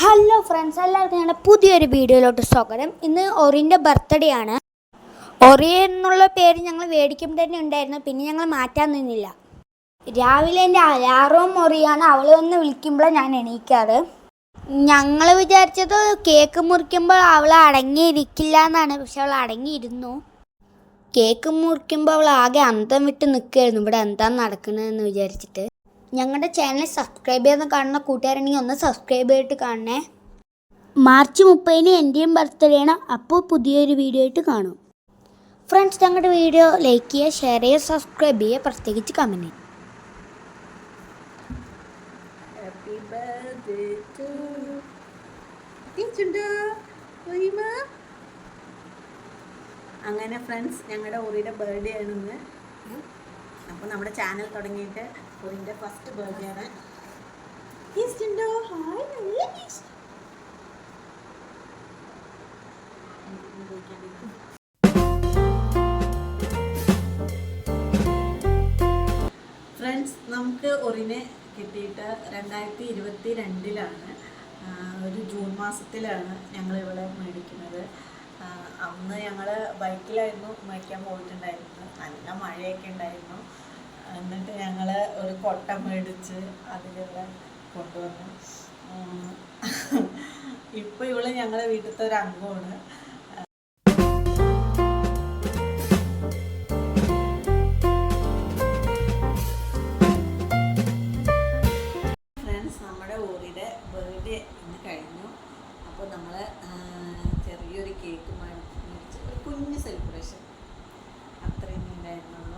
Hello friends, എല്ലാവർക്കും ഞങ്ങളുടെ പുതിയൊരു വീഡിയോയിലോട്ട് സ്വാഗതം. ഇന്ന് ഒറിൻ്റെ ബർത്ത്ഡേ ആണ്. ഒറി എന്നുള്ള പേര് ഞങ്ങൾ മേടിക്കുമ്പോൾ തന്നെ ഉണ്ടായിരുന്നു, പിന്നെ ഞങ്ങൾ മാറ്റാൻ നിന്നില്ല. രാവിലെ എൻ്റെ അലാറവും ഒറിയാണ്. അവൾ വന്ന് വിളിക്കുമ്പോഴാണ് ഞാൻ എണീക്കാറ്. ഞങ്ങൾ വിചാരിച്ചത് കേക്ക് മുറിക്കുമ്പോൾ അവൾ അടങ്ങിയിരിക്കില്ല എന്നാണ്, പക്ഷെ അവൾ അടങ്ങിയിരുന്നു. കേക്ക് മുറിക്കുമ്പോൾ അവൾ ആകെ അന്തം വിട്ട് നിൽക്കുകയായിരുന്നു, ഇവിടെ എന്താണ് നടക്കുന്നതെന്ന് വിചാരിച്ചിട്ട്. ഞങ്ങളുടെ ചാനൽ സബ്സ്ക്രൈബ് ചെയ്ത് കാണുന്ന കൂട്ടുകാരുണ്ടെങ്കിൽ ഒന്ന് സബ്സ്ക്രൈബ് ചെയ്തിട്ട് കാണണേ. മാർച്ച് 30 എൻ്റെയും ബർത്ത്ഡേ ആണ്. അപ്പോൾ പുതിയൊരു വീഡിയോ ആയിട്ട് കാണും. ഫ്രണ്ട്സ്, ഞങ്ങളുടെ വീഡിയോ ലൈക്ക് ചെയ്യുക, ഷെയർ ചെയ്യുക, സബ്സ്ക്രൈബ് ചെയ്യുക, പ്രത്യേകിച്ച് കമൻറ്റ്. അങ്ങനെ ഫ്രണ്ട്സ്, ഞങ്ങളുടെ ഒറിയുടെ ബർത്ത്ഡേ ആണ് ഇന്ന്. അപ്പോൾ നമ്മുടെ ചാനൽ തുടങ്ങിയിട്ട് ഒറിൻ്റെ ഫസ്റ്റ് ബർത്ത്ഡേ ആണ്. ഫ്രണ്ട്സ്, നമുക്ക് ഒറിനെ കിട്ടിയിട്ട് 2022 ഒരു ജൂൺ മാസത്തിലാണ് ഞങ്ങൾ ഇവിടെ മേടിക്കുന്നത്. അന്ന് ഞങ്ങൾ ബൈക്കിലായിരുന്നു മേടിക്കാൻ പോയിട്ടുണ്ടായിരുന്നത്. നല്ല മഴയൊക്കെ ഉണ്ടായിരുന്നു. എന്നിട്ട് ഞങ്ങൾ ഒരു കൊട്ട മേടിച്ച് അതിലുള്ള കൊണ്ടുവന്നു. ഇപ്പോൾ ഇവള് ഞങ്ങളുടെ വീട്ടിലത്തെ ഒരു അംഗമാണ്. ഫ്രണ്ട്സ്, നമ്മുടെ ഒറിയുടെ ബർത്ത്ഡേ ഇന്ന് കഴിഞ്ഞു. അപ്പോൾ നമ്മൾ ചെറിയൊരു കേക്ക് മേടിച്ച് ഒരു കുഞ്ഞ് സെലിബ്രേഷൻ അത്രയും ഉണ്ടായിരുന്നുള്ളൂ.